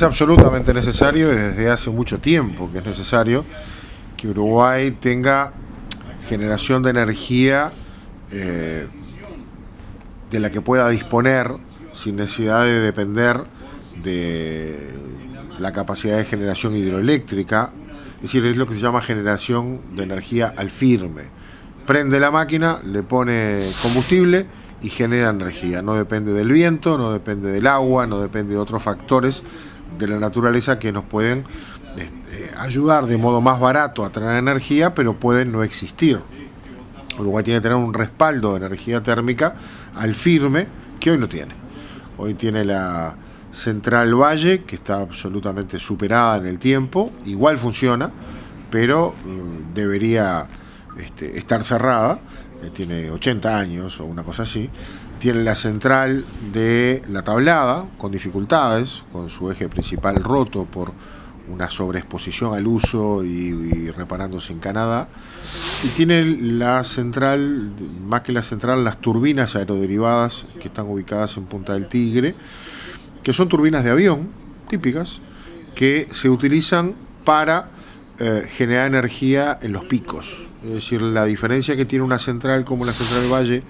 Es absolutamente necesario y desde hace mucho tiempo que es necesario que Uruguay tenga generación de energía de la que pueda disponer sin necesidad de depender de la capacidad de generación hidroeléctrica. Es decir, es lo que se llama generación de energía al firme. Prende la máquina, le pone combustible y genera energía. No depende del viento, no depende del agua, no depende de otros factores de la naturaleza que nos pueden ayudar de modo más barato a tener energía, pero pueden no existir. Uruguay tiene que tener un respaldo de energía térmica al firme que hoy no tiene. Hoy tiene la Central Valle, que está absolutamente superada en el tiempo, igual funciona, pero debería estar cerrada, tiene 80 años o una cosa así. Tiene la central de La Tablada, con dificultades, con su eje principal roto por una sobreexposición al uso y reparándose en Canadá. Y tiene la central, más que la central, las turbinas aeroderivadas que están ubicadas en Punta del Tigre, que son turbinas de avión típicas que se utilizan para generar energía en los picos. Es decir, la diferencia que tiene una central como la Central Valle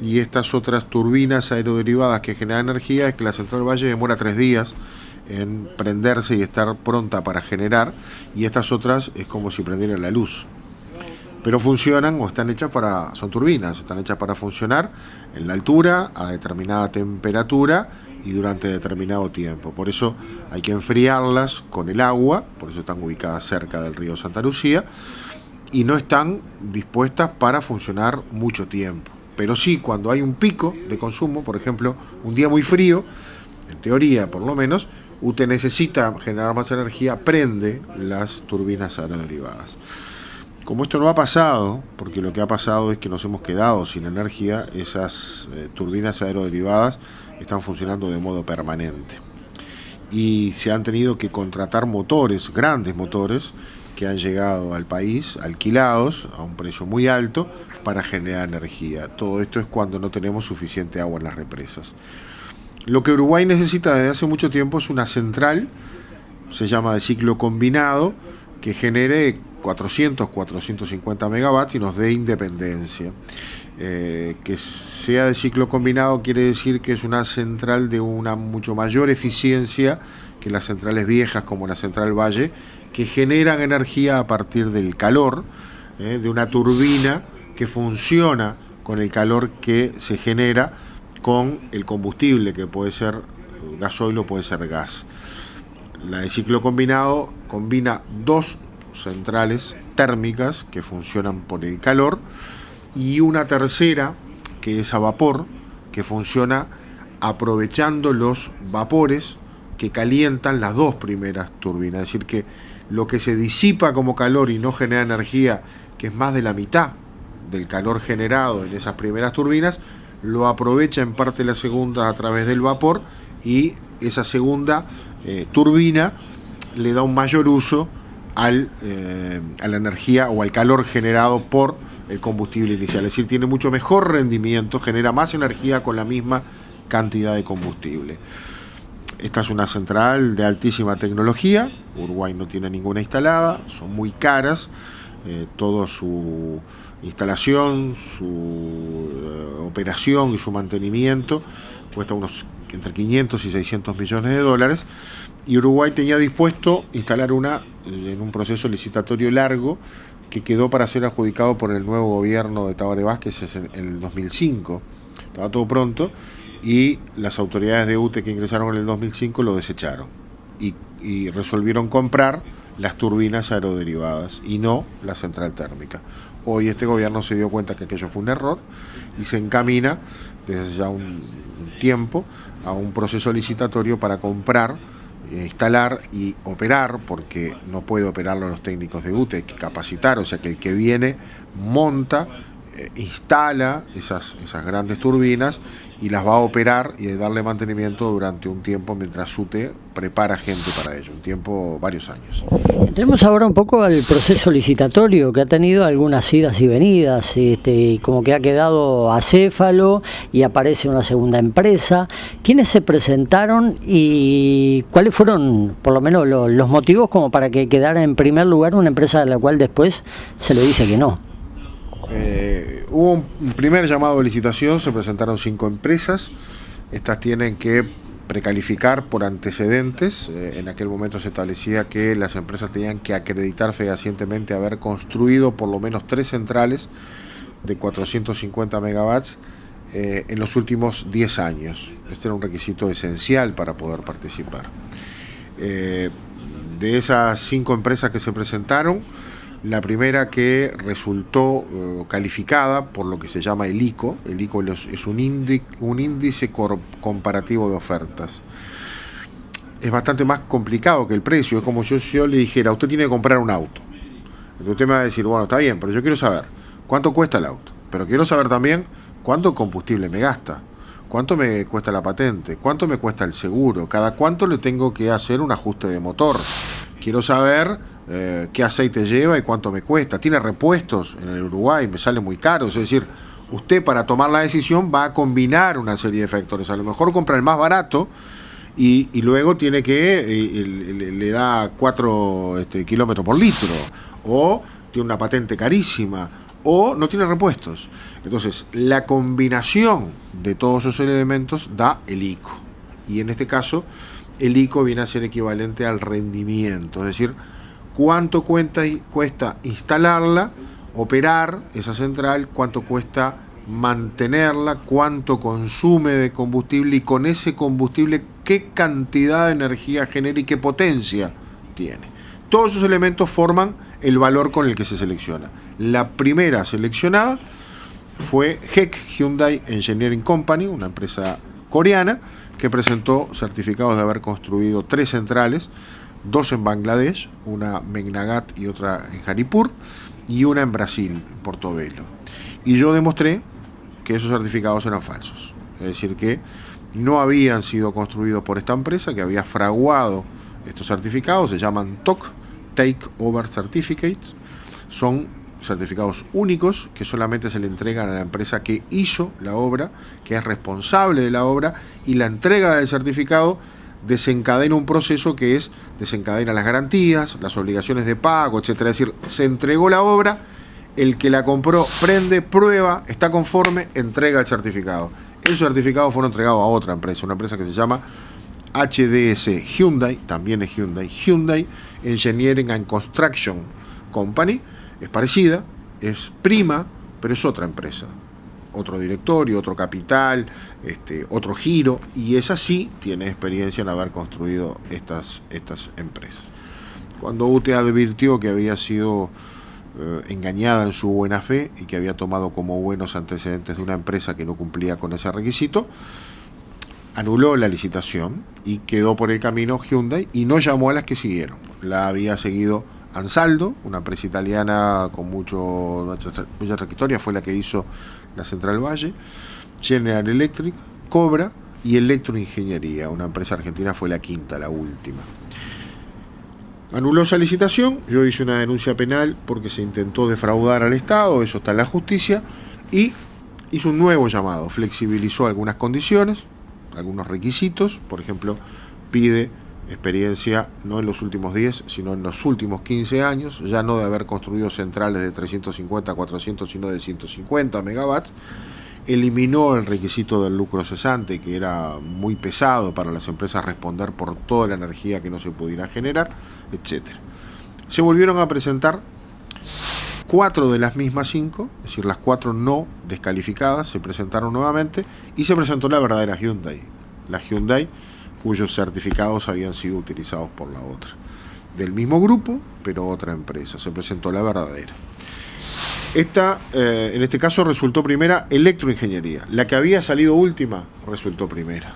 y estas otras turbinas aeroderivadas que generan energía es que la Central Valle demora 3 días en prenderse y estar pronta para generar, y estas otras es como si prendiera la luz. Pero funcionan o están hechas para, son turbinas, están hechas para funcionar en la altura, a determinada temperatura y durante determinado tiempo. Por eso hay que enfriarlas con el agua, por eso están ubicadas cerca del río Santa Lucía, y no están dispuestas para funcionar mucho tiempo. Pero sí, cuando hay un pico de consumo, por ejemplo, un día muy frío, en teoría por lo menos, usted necesita generar más energía, prende las turbinas aeroderivadas. Como esto no ha pasado, porque lo que ha pasado es que nos hemos quedado sin energía, esas turbinas aeroderivadas están funcionando de modo permanente. Y se han tenido que contratar motores, grandes motores, que han llegado al país alquilados a un precio muy alto para generar energía. Todo esto es cuando no tenemos suficiente agua en las represas. Lo que Uruguay necesita desde hace mucho tiempo es una central, se llama de ciclo combinado, que genere 450 megawatts y nos dé independencia. Que sea de ciclo combinado quiere decir que es una central de una mucho mayor eficiencia que las centrales viejas como la Central Valle, que generan energía a partir del calor, de una turbina que funciona con el calor que se genera con el combustible, que puede ser gasoil o puede ser gas. La de ciclo combinado combina 2 centrales térmicas que funcionan por el calor y una tercera que es a vapor, que funciona aprovechando los vapores que calientan las 2 primeras turbinas. Es decir, que lo que se disipa como calor y no genera energía, que es más de la mitad del calor generado en esas primeras turbinas, lo aprovecha en parte la segunda a través del vapor, y esa segunda turbina le da un mayor uso a la energía o al calor generado por el combustible inicial. Es decir, tiene mucho mejor rendimiento, genera más energía con la misma cantidad de combustible. Esta es una central de altísima tecnología. Uruguay no tiene ninguna instalada, son muy caras. Toda su instalación, su operación y su mantenimiento cuesta unos entre 500 y 600 millones de dólares. Y Uruguay tenía dispuesto instalar una en un proceso licitatorio largo que quedó para ser adjudicado por el nuevo gobierno de Tabaré Vázquez en el 2005. Estaba todo pronto y las autoridades de UTE que ingresaron en el 2005 lo desecharon y resolvieron comprar las turbinas aeroderivadas y no la central térmica. Hoy este gobierno se dio cuenta que aquello fue un error y se encamina desde ya un tiempo a un proceso licitatorio para comprar, instalar y operar, porque no puede operarlo los técnicos de UTE, hay que capacitar, o sea que el que viene monta instala esas grandes turbinas y las va a operar y a darle mantenimiento durante un tiempo mientras SUTE prepara gente para ello, un tiempo, varios años. Entremos ahora un poco al proceso licitatorio, que ha tenido algunas idas y venidas, y como que ha quedado acéfalo y aparece una segunda empresa. ¿Quiénes se presentaron y cuáles fueron, por lo menos, los motivos como para que quedara en primer lugar una empresa de la cual después se le dice que no? Hubo un primer llamado de licitación, se presentaron 5 empresas. Estas tienen que precalificar por antecedentes. En aquel momento se establecía que las empresas tenían que acreditar fehacientemente haber construido por lo menos 3 centrales de 450 megawatts en los últimos 10 años. Este era un requisito esencial para poder participar. De esas 5 empresas que se presentaron, la primera que resultó calificada por lo que se llama el ICO. El ICO es un índice comparativo de ofertas. Es bastante más complicado que el precio. Es como si yo le dijera, usted tiene que comprar un auto. Entonces usted me va a decir, bueno, está bien, pero yo quiero saber cuánto cuesta el auto. Pero quiero saber también cuánto combustible me gasta, cuánto me cuesta la patente, cuánto me cuesta el seguro, cada cuánto le tengo que hacer un ajuste de motor. Quiero saber qué aceite lleva y cuánto me cuesta. Tiene repuestos en el Uruguay, me sale muy caro. Es decir, usted para tomar la decisión va a combinar una serie de factores. A lo mejor compra el más barato y luego tiene que le da 4 kilómetros por litro, o tiene una patente carísima, o no tiene repuestos. Entonces, la combinación de todos esos elementos da el ICO. Y en este caso, el ICO viene a ser equivalente al rendimiento, es decir, cuánto cuesta instalarla, operar esa central, cuánto cuesta mantenerla, cuánto consume de combustible y con ese combustible qué cantidad de energía genera y qué potencia tiene. Todos esos elementos forman el valor con el que se selecciona. La primera seleccionada fue HEC Hyundai Engineering Company, una empresa coreana que presentó certificados de haber construido 3 centrales, 2 en Bangladesh, una en Megnagat y otra en Haripur, y una en Brasil, en Portobelo. Y yo demostré que esos certificados eran falsos. Es decir, que no habían sido construidos por esta empresa, que había fraguado estos certificados. Se llaman TOC, Take Over Certificates. Son certificados únicos que solamente se le entregan a la empresa que hizo la obra, que es responsable de la obra, y la entrega del certificado desencadena un proceso que es desencadena las garantías, las obligaciones de pago, etcétera. Es decir, se entregó la obra, el que la compró prende, prueba, está conforme, entrega el certificado. Esos certificados fueron entregados a otra empresa, una empresa que se llama HDS Hyundai, también es Hyundai Engineering and Construction Company. Es parecida, es prima, pero es otra empresa. Otro directorio, otro capital, otro giro, y esa sí tiene experiencia en haber construido estas empresas. Cuando UTE advirtió que había sido engañada en su buena fe y que había tomado como buenos antecedentes de una empresa que no cumplía con ese requisito, anuló la licitación y quedó por el camino Hyundai y no llamó a las que siguieron. La había seguido Ansaldo, una empresa italiana con mucha trayectoria, fue la que hizo la Central Valle, General Electric, Cobra y Electroingeniería, una empresa argentina, fue la quinta, la última. Anuló esa licitación, yo hice una denuncia penal porque se intentó defraudar al Estado, eso está en la justicia, y hizo un nuevo llamado, flexibilizó algunas condiciones, algunos requisitos, por ejemplo, pide experiencia no en los últimos 10, sino en los últimos 15 años, ya no de haber construido centrales de 350 a 400, sino de 150 megawatts, eliminó el requisito del lucro cesante, que era muy pesado para las empresas responder por toda la energía que no se pudiera generar, etc. Se volvieron a presentar 4 de las mismas 5, es decir, las 4 no descalificadas, se presentaron nuevamente y se presentó la verdadera Hyundai, la Hyundai cuyos certificados habían sido utilizados por la otra. Del mismo grupo, pero otra empresa. Se presentó la verdadera. Esta, en este caso, resultó primera Electroingeniería. La que había salido última, resultó primera.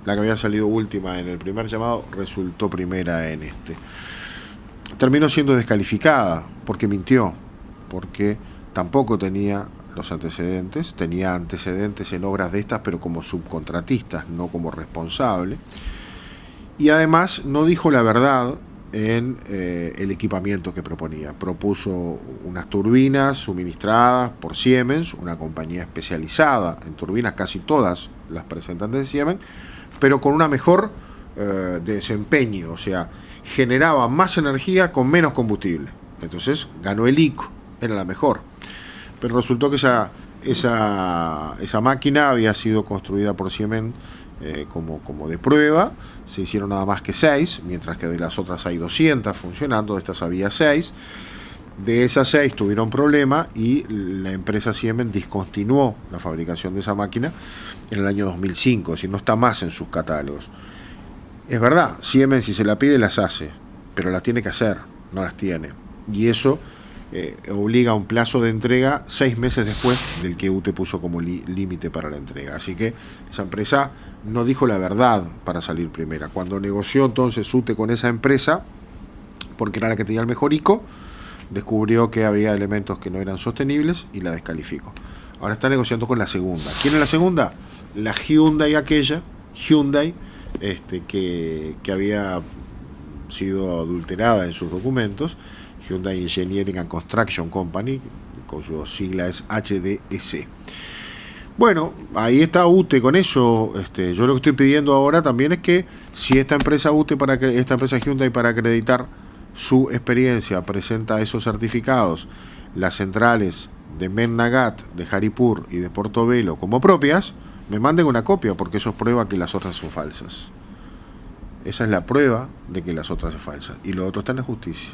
La que había salido última en el primer llamado, resultó primera en este. Terminó siendo descalificada porque mintió, porque tampoco tenía los antecedentes, tenía antecedentes en obras de estas, pero como subcontratistas, no como responsable, y además no dijo la verdad en el equipamiento que proponía. Propuso unas turbinas suministradas por Siemens, una compañía especializada en turbinas, casi todas las presentan de Siemens, pero con una mejor desempeño, o sea, generaba más energía con menos combustible. Entonces ganó el ICO, era la mejor. Pero resultó que esa máquina había sido construida por Siemens como de prueba. Se hicieron nada más que 6, mientras que de las otras hay 200 funcionando, de estas había 6. De esas 6 tuvieron problema y la empresa Siemens discontinuó la fabricación de esa máquina en el año 2005, es decir, no está más en sus catálogos. Es verdad, Siemens si se la pide las hace, pero las tiene que hacer, no las tiene. Y eso obliga a un plazo de entrega 6 meses después del que UTE puso como límite para la entrega. Así que esa empresa no dijo la verdad para salir primera. Cuando negoció entonces UTE con esa empresa, porque era la que tenía el mejor ICO, descubrió que había elementos que no eran sostenibles y la descalificó. Ahora está negociando con la segunda. ¿Quién es la segunda? La Hyundai aquella, que había sido adulterada en sus documentos, Hyundai Engineering and Construction Company, cuyo sigla es HDS. Bueno, ahí está UTE con eso. Yo lo que estoy pidiendo ahora también es que si esta empresa UTE, esta empresa Hyundai, para acreditar su experiencia, presenta esos certificados, las centrales de Mennagat, de Haripur y de Portobelo como propias, me manden una copia, porque eso es prueba que las otras son falsas. Esa es la prueba de que las otras son falsas. Y lo otro está en la justicia.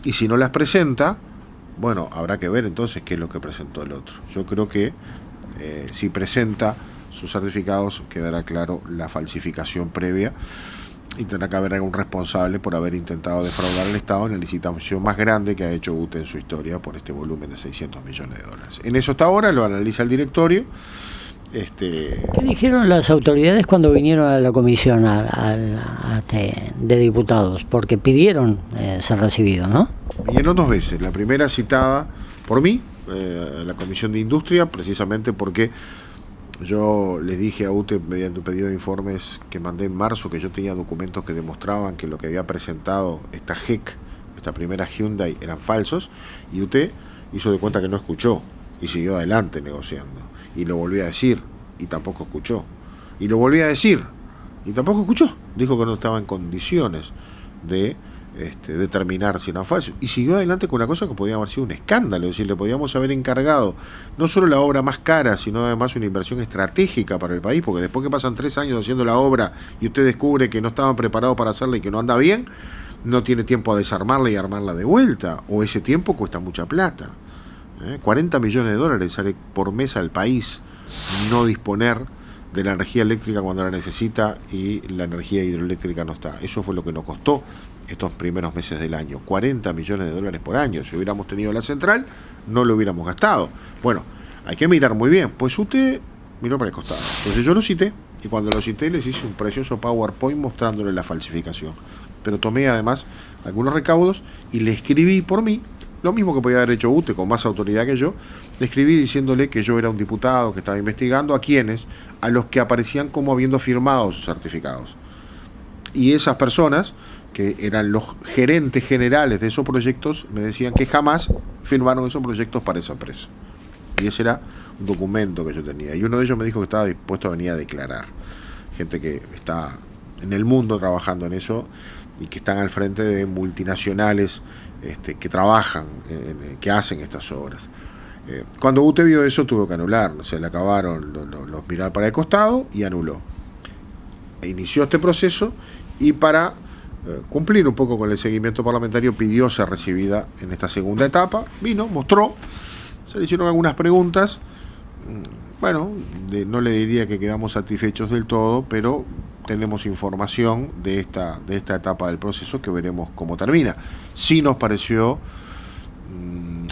Y si no las presenta, bueno, habrá que ver entonces qué es lo que presentó el otro. Yo creo que si presenta sus certificados, quedará claro la falsificación previa y tendrá que haber algún responsable por haber intentado defraudar al Estado en la licitación más grande que ha hecho UTE en su historia por este volumen de $600 millones. En eso está ahora, lo analiza el directorio. ¿Qué dijeron las autoridades cuando vinieron a la comisión de diputados? Porque pidieron ser recibidos, ¿no? Vinieron 2 veces. La primera citada por mí, la Comisión de Industria, precisamente porque yo les dije a UTE, mediante un pedido de informes que mandé en marzo, que yo tenía documentos que demostraban que lo que había presentado esta GEC, esta primera Hyundai, eran falsos, y UTE hizo de cuenta que no escuchó y siguió adelante negociando. Y lo volví a decir, y tampoco escuchó. Y lo volví a decir, y tampoco escuchó. Dijo que no estaba en condiciones de determinar si eran falsos. Y siguió adelante con una cosa que podía haber sido un escándalo. Es decir, le podíamos haber encargado no solo la obra más cara, sino además una inversión estratégica para el país, porque después que pasan 3 años haciendo la obra y usted descubre que no estaban preparados para hacerla y que no anda bien, no tiene tiempo a desarmarla y armarla de vuelta. O ese tiempo cuesta mucha plata. $40 millones sale por mes al país no disponer de la energía eléctrica cuando la necesita y la energía hidroeléctrica no está. Eso fue lo que nos costó estos primeros meses del año, $40 millones por año. Si hubiéramos tenido la central, no lo hubiéramos gastado. Bueno, hay que mirar muy bien. Pues usted miró para el costado. Entonces yo lo cité, y cuando lo cité les hice un precioso PowerPoint mostrándole la falsificación. Pero tomé además algunos recaudos y le escribí por mí, lo mismo que podía haber hecho UTE con más autoridad que yo, le escribí diciéndole que yo era un diputado que estaba investigando a quienes, a los que aparecían como habiendo firmado sus certificados. Y esas personas, que eran los gerentes generales de esos proyectos, me decían que jamás firmaron esos proyectos para esa empresa. Y ese era un documento que yo tenía. Y uno de ellos me dijo que estaba dispuesto a venir a declarar. Gente que está en el mundo trabajando en eso y que están al frente de multinacionales que trabajan, que hacen estas obras. Cuando UTE vio eso, tuvo que anular. Se le acabaron los mirar para el costado y anuló. E inició este proceso y para cumplir un poco con el seguimiento parlamentario pidió ser recibida en esta segunda etapa. Vino, mostró, se le hicieron algunas preguntas. Bueno, no le diría que quedamos satisfechos del todo, pero tenemos información de esta etapa del proceso que veremos cómo termina. Sí nos pareció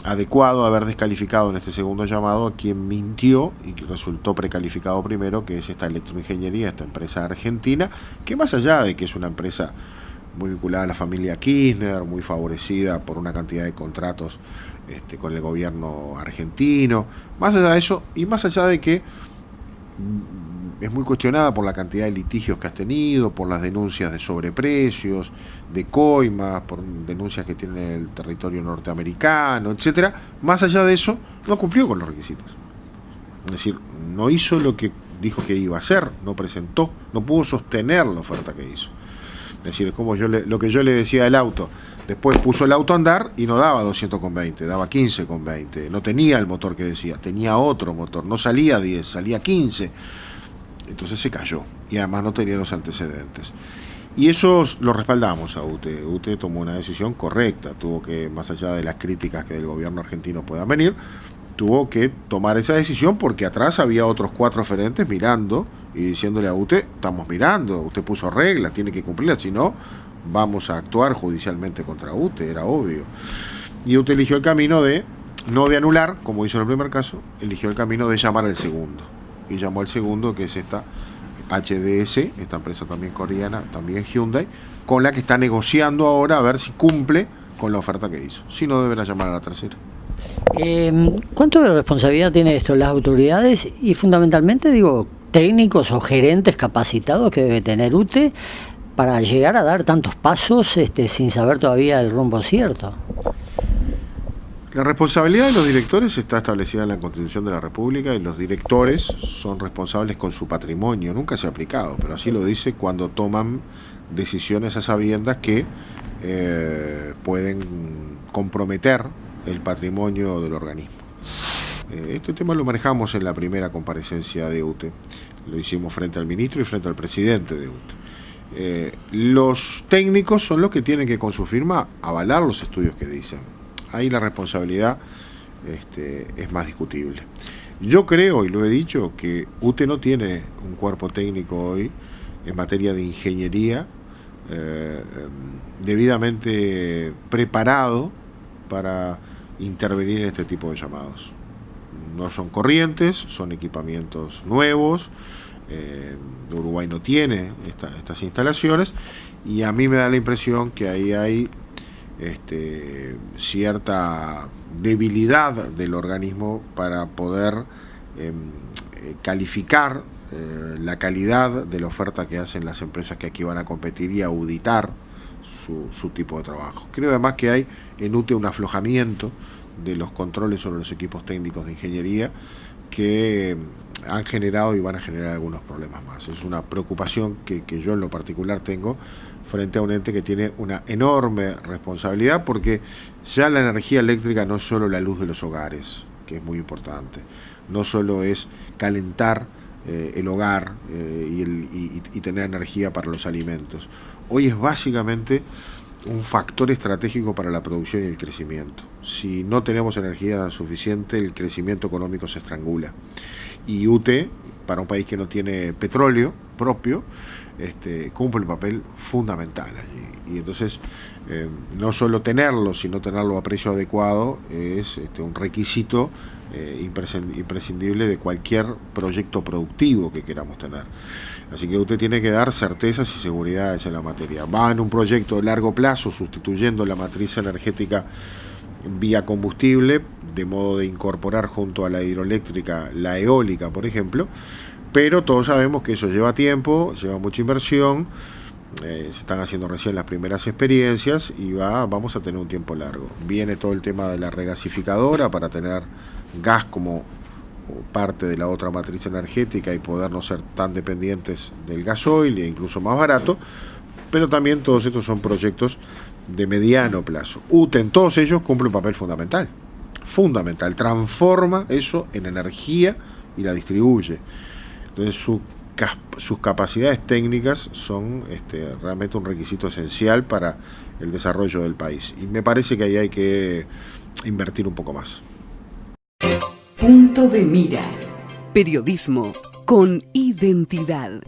adecuado haber descalificado en este segundo llamado a quien mintió y que resultó precalificado primero, que es esta Electroingeniería, esta empresa argentina, que más allá de que es una empresa muy vinculada a la familia Kirchner, muy favorecida por una cantidad de contratos con el gobierno argentino. Más allá de eso, y más allá de que es muy cuestionada por la cantidad de litigios que has tenido, por las denuncias de sobreprecios, de coimas, por denuncias que tiene el territorio norteamericano, etcétera. Más allá de eso, no cumplió con los requisitos. Es decir, no hizo lo que dijo que iba a hacer, no presentó, no pudo sostener la oferta que hizo. Es decir, es como lo que yo le decía del auto. Después puso el auto a andar y no daba 200,20, daba 15,20. No tenía el motor que decía, tenía otro motor. No salía 10, salía 15. Entonces se cayó y además no tenía los antecedentes. Y eso lo respaldamos a UTE. UTE tomó una decisión correcta. Tuvo que, más allá de las críticas que del gobierno argentino puedan venir, tuvo que tomar esa decisión porque atrás había otros 4 oferentes mirando y diciéndole a UTE, estamos mirando, usted puso reglas, tiene que cumplirlas, si no, vamos a actuar judicialmente contra UTE, era obvio. Y UTE eligió el camino no de anular, como hizo en el primer caso, eligió el camino de llamar al segundo. Y llamó al segundo, que es esta HDS, esta empresa también coreana, también Hyundai, con la que está negociando ahora a ver si cumple con la oferta que hizo. Si no, deberá llamar a la tercera. ¿Cuánto de responsabilidad tiene esto las autoridades y fundamentalmente, digo, técnicos o gerentes capacitados que debe tener UTE para llegar a dar tantos pasos sin saber todavía el rumbo cierto? La responsabilidad de los directores está establecida en la Constitución de la República y los directores son responsables con su patrimonio. Nunca se ha aplicado, pero así lo dice cuando toman decisiones a sabiendas que pueden comprometer el patrimonio del organismo. Este tema lo manejamos en la primera comparecencia de UTE. Lo hicimos frente al ministro y frente al presidente de UTE. Los técnicos son los que tienen que, con su firma, avalar los estudios que dicen. Ahí la responsabilidad es más discutible. Yo creo, y lo he dicho, que UTE no tiene un cuerpo técnico hoy en materia de ingeniería debidamente preparado para intervenir en este tipo de llamados. No son corrientes, son equipamientos nuevos. Uruguay no tiene estas instalaciones y a mí me da la impresión que ahí hay cierta debilidad del organismo para poder calificar la calidad de la oferta que hacen las empresas que aquí van a competir y auditar su tipo de trabajo. Creo además que hay en UTE un aflojamiento de los controles sobre los equipos técnicos de ingeniería que han generado y van a generar algunos problemas más. Es una preocupación que yo en lo particular tengo frente a un ente que tiene una enorme responsabilidad, porque ya la energía eléctrica no es solo la luz de los hogares, que es muy importante, no solo es calentar el hogar y tener energía para los alimentos. Hoy es básicamente un factor estratégico para la producción y el crecimiento. Si no tenemos energía suficiente, el crecimiento económico se estrangula. Y UTE, para un país que no tiene petróleo propio, cumple un papel fundamental allí. Y entonces, no solo tenerlo, sino tenerlo a precio adecuado, es un requisito imprescindible de cualquier proyecto productivo que queramos tener. Así que usted tiene que dar certezas y seguridades en la materia. Va en un proyecto de largo plazo, sustituyendo la matriz energética vía combustible, de modo de incorporar junto a la hidroeléctrica la eólica, por ejemplo, pero todos sabemos que eso lleva tiempo, lleva mucha inversión, se están haciendo recién las primeras experiencias y vamos a tener un tiempo largo. Viene todo el tema de la regasificadora para tener gas como parte de la otra matriz energética y poder no ser tan dependientes del gasoil e incluso más barato, pero también todos estos son proyectos de mediano plazo. UTE en todos ellos cumple un papel fundamental, transforma eso en energía y la distribuye. Entonces sus capacidades técnicas son realmente un requisito esencial para el desarrollo del país, y me parece que ahí hay que invertir un poco más. Punto de mira. Periodismo con identidad.